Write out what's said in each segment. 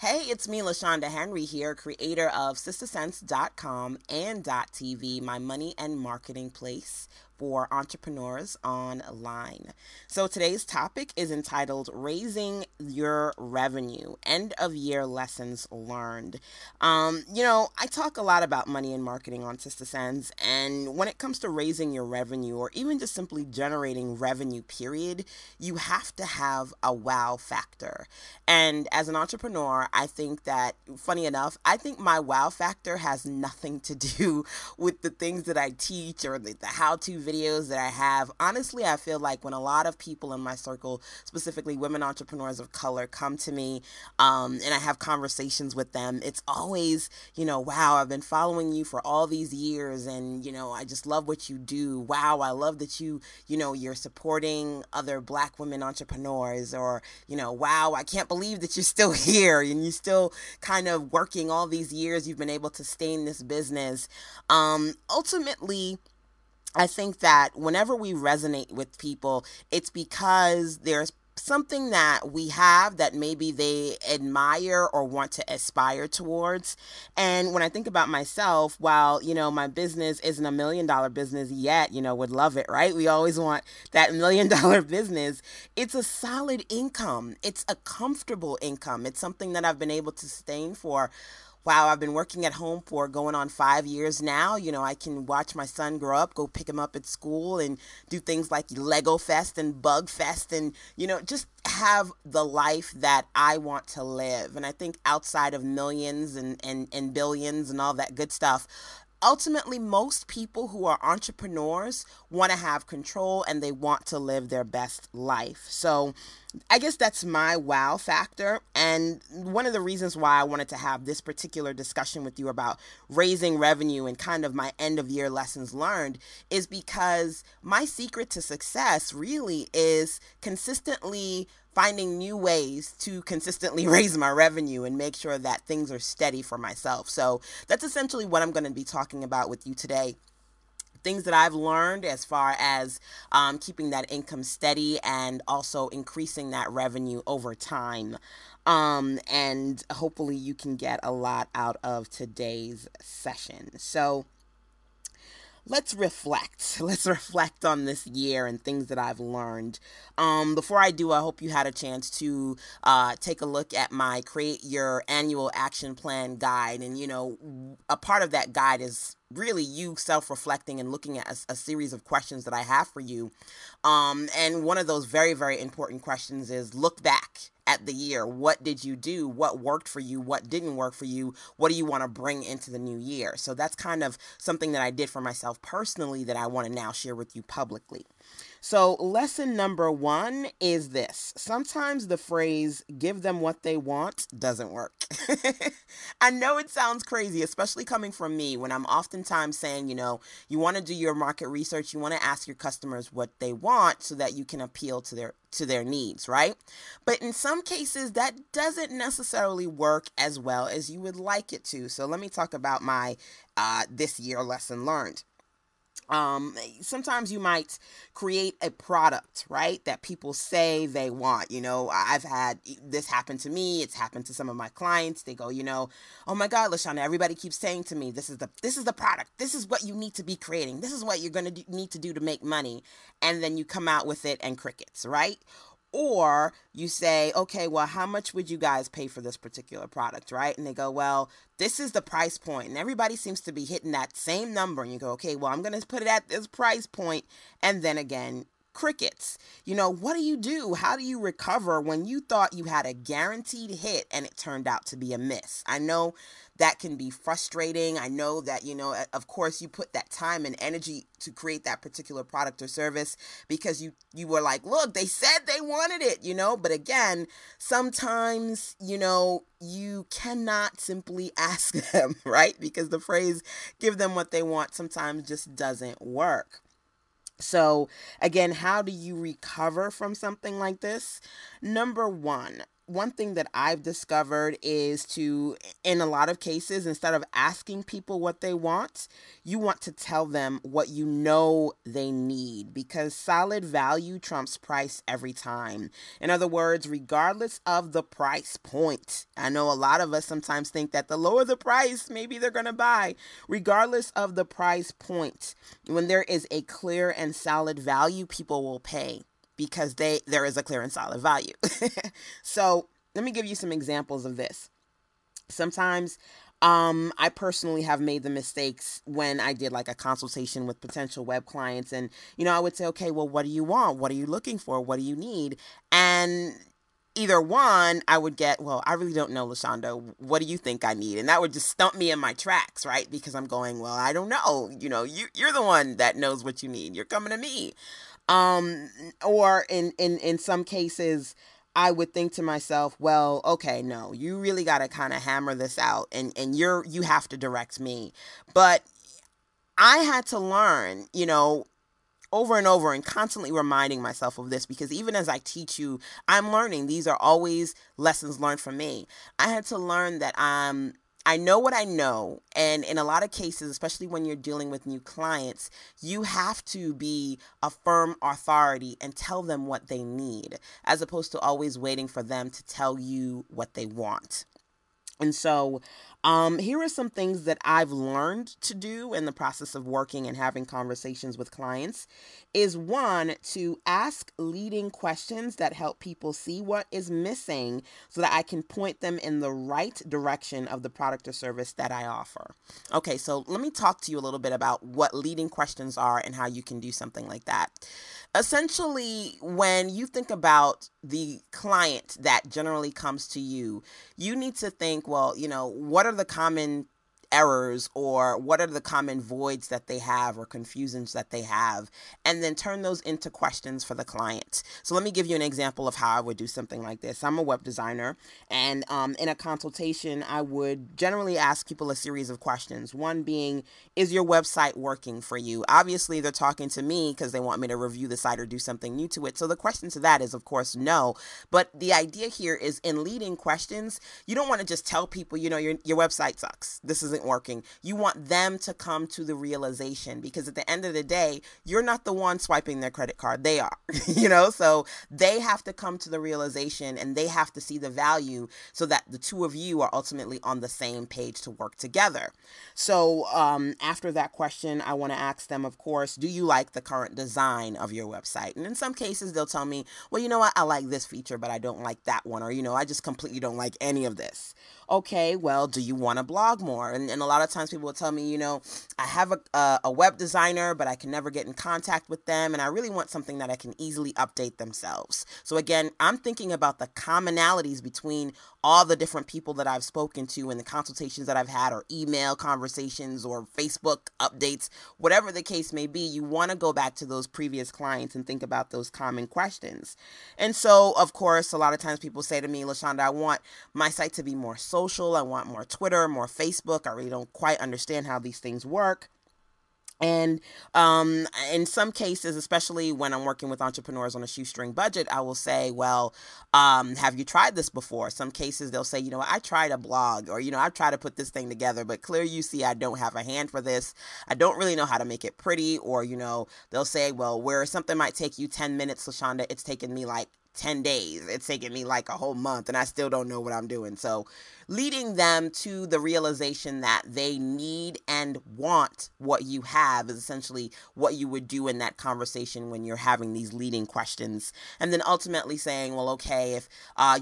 Hey, it's me, LaShanda Henry here, creator of SisterSense.com and .tv, my money and marketing place for entrepreneurs online. So today's topic is entitled Raising Your Revenue, End of Year Lessons Learned. I talk a lot about money and marketing on Sister Sense, and when it comes to raising your revenue or even just simply generating revenue, period, you have to have a wow factor. And as an entrepreneur, I think that, funny enough, I think my wow factor has nothing to do with the things that I teach or the how to videos that I have. Honestly, I feel like when a lot of people in my circle, specifically women entrepreneurs of color, come to me and I have conversations with them, it's always, wow, I've been following you for all these years and, I just love what you do. Wow, I love that you're supporting other black women entrepreneurs, or, wow, I can't believe that you're still here and you're still kind of working all these years. You've been able to stay in this business. Ultimately, I think that whenever we resonate with people, it's because there's something that we have that maybe they admire or want to aspire towards. And when I think about myself, while, my business isn't $1 million business yet, would love it, right? We always want that $1 million business. It's a solid income. It's a comfortable income. It's something that I've been able to sustain for, wow, I've been working at home for going on 5 years now. I can watch my son grow up, go pick him up at school, and do things like Lego Fest and Bug Fest, and, just have the life that I want to live. And I think outside of millions and billions and all that good stuff, ultimately, most people who are entrepreneurs want to have control and they want to live their best life. So I guess that's my wow factor. And one of the reasons why I wanted to have this particular discussion with you about raising revenue and kind of my end of year lessons learned is because my secret to success really is consistently finding new ways to consistently raise my revenue and make sure that things are steady for myself. So that's essentially what I'm going to be talking about with you today. Things that I've learned as far as keeping that income steady and also increasing that revenue over time. And hopefully you can get a lot out of today's session. So let's reflect. Let's reflect on this year and things that I've learned. Before I do, I hope you had a chance to take a look at my Create Your Annual Action Plan guide. And, a part of that guide is really you self-reflecting and looking at a series of questions that I have for you. And one of those very, very important questions is look back at the year. What did you do? What worked for you? What didn't work for you? What do you want to bring into the new year? So that's kind of something that I did for myself personally that I want to now share with you publicly. So, lesson number one is this. Sometimes the phrase, give them what they want, doesn't work. I know it sounds crazy, especially coming from me when I'm oftentimes saying, you want to do your market research, you want to ask your customers what they want so that you can appeal to their needs, right? But in some cases, that doesn't necessarily work as well as you would like it to. So let me talk about my this year lesson learned. Sometimes you might create a product, right, that people say they want. I've had this happen to me. It's happened to some of my clients. They go, oh my God, LaShanda, everybody keeps saying to me, this is the product. This is what you need to be creating. This is what you're going to need to do to make money. And then you come out with it and crickets, right? Or you say, okay, well, how much would you guys pay for this particular product, right? And they go, well, this is the price point. And everybody seems to be hitting that same number. And you go, okay, well, I'm going to put it at this price point. And then again, crickets. What do you do? How do you recover when you thought you had a guaranteed hit and it turned out to be a miss? I know that can be frustrating. I know that, of course, you put that time and energy to create that particular product or service because you were like, look, they said they wanted it, but again, sometimes, you cannot simply ask them, right? Because the phrase, give them what they want, sometimes just doesn't work. So again, how do you recover from something like this? Number one, one thing that I've discovered is to, in a lot of cases, instead of asking people what they want, you want to tell them what you know they need, because solid value trumps price every time. In other words, regardless of the price point, I know a lot of us sometimes think that the lower the price, maybe they're going to buy. Regardless of the price point, when there is a clear and solid value, people will pay because there is a clear and solid value. So let me give you some examples of this. Sometimes I personally have made the mistakes when I did like a consultation with potential web clients, and I would say, okay, well, what do you want? What are you looking for? What do you need? And either one, I would get, well, I really don't know, LaShanda. What do you think I need? And that would just stump me in my tracks, right? Because I'm going, well, I don't know. You're the one that knows what you need. You're coming to me. Um, or in some cases, I would think to myself, well, okay, no, you really got to kind of hammer this out, and you have to direct me. But I had to learn, over and over, and constantly reminding myself of this, because even as I teach you, I'm learning. These are always lessons learned from me. I had to learn that I know what I know, and in a lot of cases, especially when you're dealing with new clients, you have to be a firm authority and tell them what they need, as opposed to always waiting for them to tell you what they want. And so, here are some things that I've learned to do in the process of working and having conversations with clients. Is one, to ask leading questions that help people see what is missing so that I can point them in the right direction of the product or service that I offer. Okay, so let me talk to you a little bit about what leading questions are and how you can do something like that. Essentially, when you think about the client that generally comes to you, you need to think, well, what are the common errors, or what are the common voids that they have or confusions that they have, and then turn those into questions for the client. So let me give you an example of how I would do something like this. I'm a web designer, and in a consultation, I would generally ask people a series of questions. One being, is your website working for you? Obviously, they're talking to me because they want me to review the site or do something new to it. So the question to that is, of course, no. But the idea here is, in leading questions, you don't want to just tell people, your website sucks. This isn't working. You want them to come to the realization, because at the end of the day, you're not the one swiping their credit card. They are, so they have to come to the realization, and they have to see the value, so that the two of you are ultimately on the same page to work together. So after that question, I want to ask them, of course, do you like the current design of your website? And in some cases, they'll tell me, well, you know what, I like this feature, but I don't like that one. Or, I just completely don't like any of this. Okay, well, do you want to blog more? And a lot of times people will tell me, I have a web designer, but I can never get in contact with them, and I really want something that I can easily update themselves. So again, I'm thinking about the commonalities between all the different people that I've spoken to, and the consultations that I've had, or email conversations, or Facebook updates, whatever the case may be. You want to go back to those previous clients and think about those common questions. And so, of course, a lot of times people say to me, LaShanda, I want my site to be more social. I want more Twitter, more Facebook. I really don't quite understand how these things work. And in some cases, especially when I'm working with entrepreneurs on a shoestring budget, I will say, well, have you tried this before? Some cases they'll say, I tried a blog, or, I've tried to put this thing together, but clear you see I don't have a hand for this. I don't really know how to make it pretty. Or, they'll say, well, where something might take you 10 minutes, LaShanda, it's taken me like 10 days. It's taken me like a whole month, and I still don't know what I'm doing. So leading them to the realization that they need and want what you have is essentially what you would do in that conversation when you're having these leading questions. And then ultimately saying, well, okay, if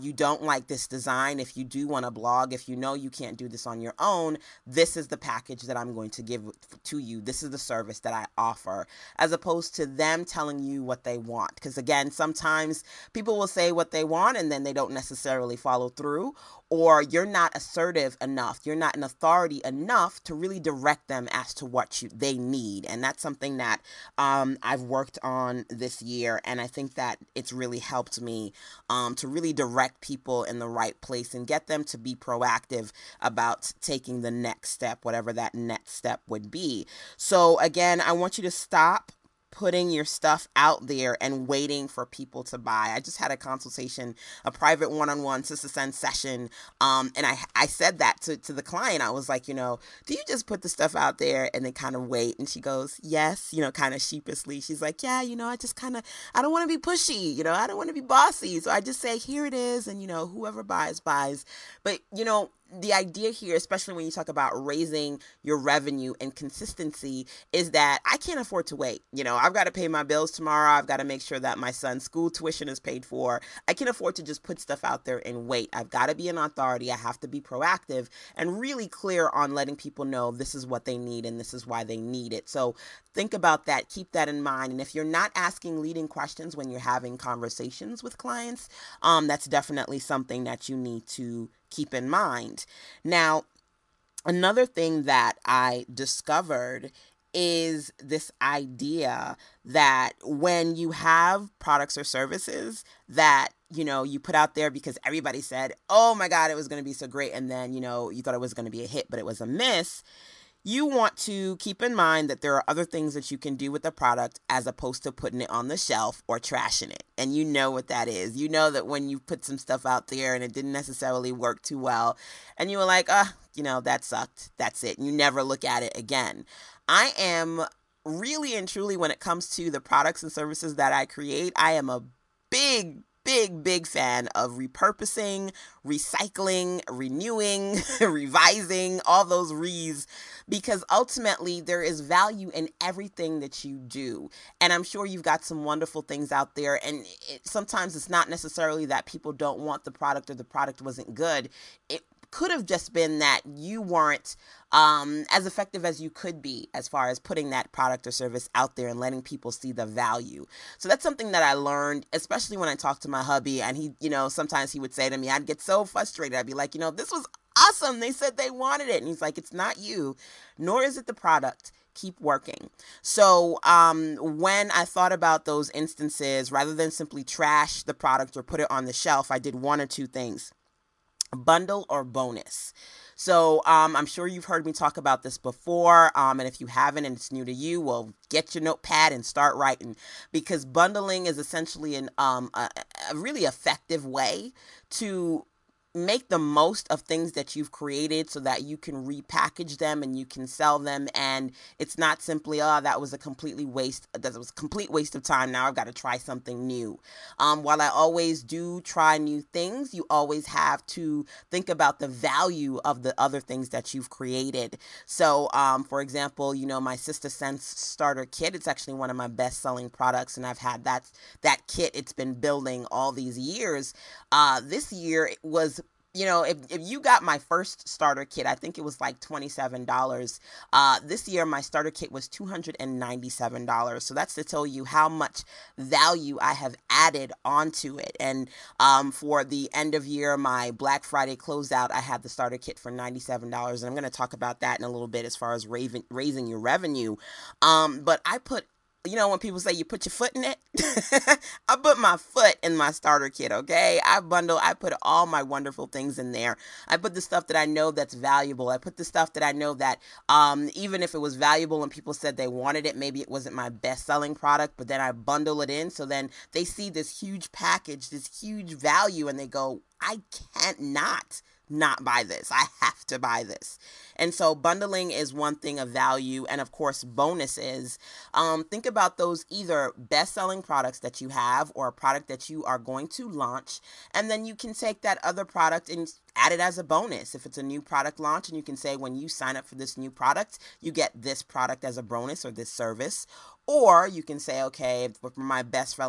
you don't like this design, if you do want to blog, if you can't do this on your own, this is the package that I'm going to give to you. This is the service that I offer, as opposed to them telling you what they want. Because again, sometimes people will say what they want and then they don't necessarily follow through, or you're not assertive enough. You're not an authority enough to really direct them as to what they need. And that's something that I've worked on this year. And I think that it's really helped me to really direct people in the right place and get them to be proactive about taking the next step, whatever that next step would be. So again, I want you to stop, putting your stuff out there and waiting for people to buy. I just had a consultation, a private one-on-one Sister Sense session, and I said that to the client. I was like, do you just put the stuff out there and then kind of wait? And she goes, yes, kind of sheepishly. She's like, yeah, I don't want to be pushy, I don't want to be bossy. So I just say, here it is. And, whoever buys, buys. But, the idea here, especially when you talk about raising your revenue and consistency, is that I can't afford to wait. I've got to pay my bills tomorrow. I've got to make sure that my son's school tuition is paid for. I can't afford to just put stuff out there and wait. I've got to be an authority. I have to be proactive and really clear on letting people know this is what they need and this is why they need it. So think about that. Keep that in mind. And if you're not asking leading questions when you're having conversations with clients, that's definitely something that you need to keep in mind. Now, another thing that I discovered is this idea that when you have products or services that, you put out there because everybody said, oh my God, it was going to be so great. And then, you thought it was going to be a hit, but it was a miss. You want to keep in mind that there are other things that you can do with the product as opposed to putting it on the shelf or trashing it. And you know what that is. You know that when you put some stuff out there and it didn't necessarily work too well and you were like, that sucked. That's it. You never look at it again. I am really and truly, when it comes to the products and services that I create, I am a big fan of repurposing, recycling, renewing, revising, all those re's, because ultimately there is value in everything that you do. And I'm sure you've got some wonderful things out there. And sometimes it's not necessarily that people don't want the product or the product wasn't good. It could have just been that you weren't as effective as you could be as far as putting that product or service out there and letting people see the value. So that's something that I learned, especially when I talked to my hubby, and he, sometimes he would say to me, I'd get so frustrated. I'd be like, this was awesome. They said they wanted it. And he's like, it's not you, nor is it the product. Keep working. So when I thought about those instances, rather than simply trash the product or put it on the shelf, I did one or two things: bundle or bonus. So I'm sure you've heard me talk about this before, and if you haven't and it's new to you, well, get your notepad and start writing, because bundling is essentially a really effective way to make the most of things that you've created so that you can repackage them and you can sell them, and it's not simply, that was a complete waste of time, now I've got to try something new. While I always do try new things, you always have to think about the value of the other things that you've created. So for example, my Sister Sense starter kit, it's actually one of my best selling products, and I've had that kit, it's been building all these years. This year it was, if you got my first starter kit, I think it was like $27. This year, my starter kit was $297. So that's to tell you how much value I have added onto it. And for the end of year, my Black Friday closeout, I had the starter kit for $97. And I'm going to talk about that in a little bit as far as raising your revenue. But I put, when people say you put your foot in it, I put my foot in my starter kit, okay? I put all my wonderful things in there. I put the stuff that I know that's valuable. I put the stuff that I know that even if it was valuable and people said they wanted it, maybe it wasn't my best-selling product, but then I bundle it in, so then they see this huge package, this huge value, and they go, I can't not buy this. I have to buy this. And so bundling is one thing of value. And of course, bonuses. Think about those either best-selling products that you have or a product that you are going to launch. And then you can take that other product and add it as a bonus. If it's a new product launch, and you can say, when you sign up for this new product, you get this product as a bonus or this service. Or you can say, okay, for my best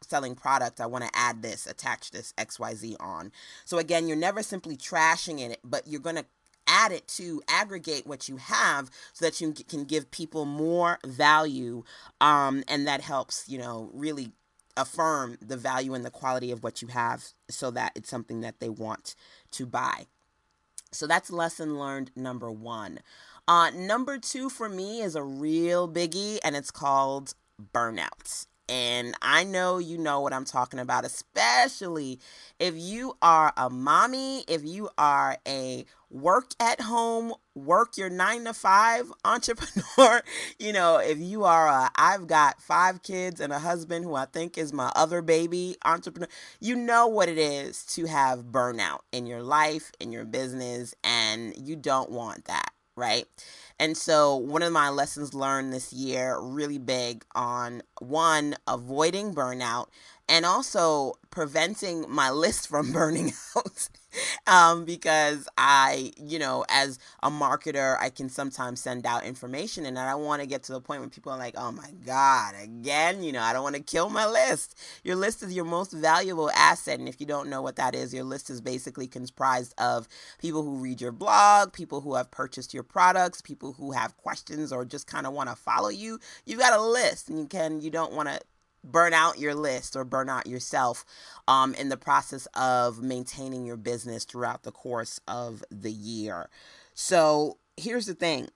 selling product, I want to add this, attach this XYZ on. So again, you're never simply trashing it, but you're going to add it to aggregate what you have so that you can give people more value. And that helps, really affirm the value and the quality of what you have so that it's something that they want to buy. So that's lesson learned number one. Number two for me is a real biggie, and it's called burnout. And I know you know what I'm talking about, especially if you are a mommy, if you are a work at home, work your 9 to 5 entrepreneur. If you are I've got 5 kids and a husband who I think is my other baby entrepreneur, you know what it is to have burnout in your life, in your business, and you don't want that, right? And so, one of my lessons learned this year, really big on one, avoiding burnout, and also preventing my list from burning out. Because as a marketer, I can sometimes send out information, and I don't want to get to the point where people are like, oh my God, again, I don't want to kill my list. Your list is your most valuable asset. And if you don't know what that is, your list is basically comprised of people who read your blog, people who have purchased your products, people who have questions or just kind of want to follow you. You've got a list, and you don't want to burn out your list or burn out yourself in the process of maintaining your business throughout the course of the year. So here's the thing.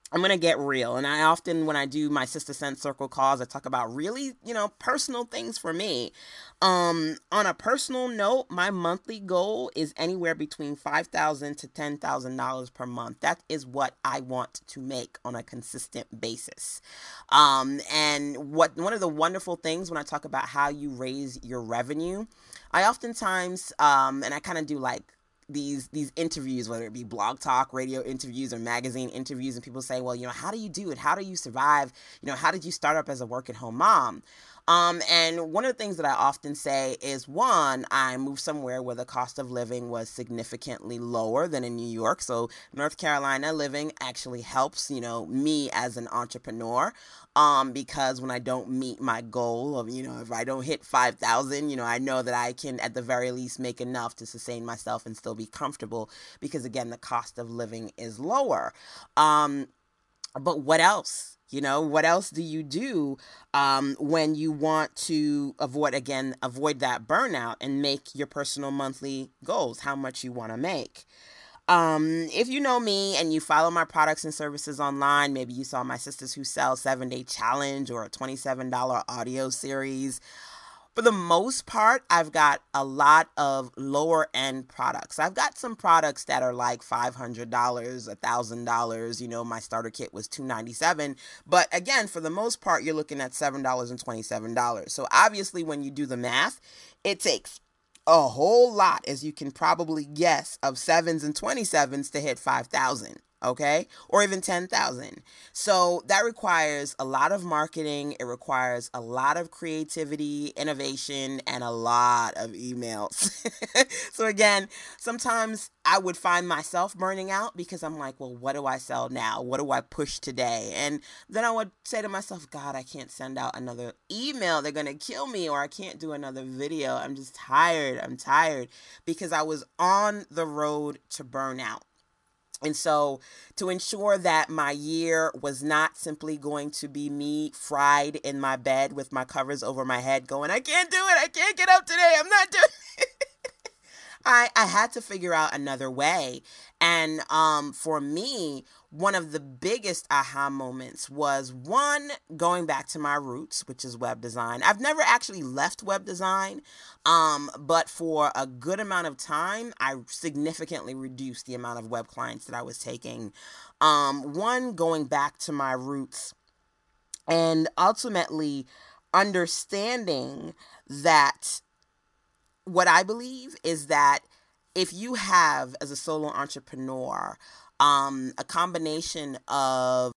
I'm going to get real. And I often, when I do my Sister Sense Circle calls, I talk about really, personal things for me. On a personal note, my monthly goal is anywhere between $5,000 to $10,000 per month. That is what I want to make on a consistent basis. And one of the wonderful things when I talk about how you raise your revenue, I oftentimes, and I kind of do like these interviews, whether it be blog talk, radio interviews, or magazine interviews, and people say, well, how do you do it? How do you survive? How did you start up as a work at home mom? And one of the things that I often say is, one, I moved somewhere where the cost of living was significantly lower than in New York. So North Carolina living actually helps, me as an entrepreneur. Because when I don't meet my goal of, if I don't hit 5,000, I know that I can at the very least make enough to sustain myself and still be comfortable because, again, the cost of living is lower. But what else? What else do you do when you want to avoid that burnout and make your personal monthly goals, how much you want to make? If you know me and you follow my products and services online, maybe you saw my Sisters Who Sell 7-Day Challenge or a $27 audio series. For the most part, I've got a lot of lower end products. I've got some products that are like $500, $1,000. My starter kit was $297. But again, for the most part, you're looking at $7 and $27. So obviously, when you do the math, it takes a whole lot, as you can probably guess, of 7s and 27s to hit 5,000. Okay, or even 10,000. So that requires a lot of marketing. It requires a lot of creativity, innovation, and a lot of emails. So again, sometimes I would find myself burning out because I'm like, well, what do I sell now? What do I push today? And then I would say to myself, God, I can't send out another email. They're going to kill me, or I can't do another video. I'm just tired. I'm tired because I was on the road to burnout. And so to ensure that my year was not simply going to be me fried in my bed with my covers over my head going, I can't do it. I can't get up today. I'm not doing it. I had to figure out another way. And for me, one of the biggest aha moments was, one, going back to my roots, which is web design. I've never actually left web design, but for a good amount of time, I significantly reduced the amount of web clients that I was taking. One, going back to my roots, and ultimately understanding that what I believe is that if you have, as a solo entrepreneur, a combination of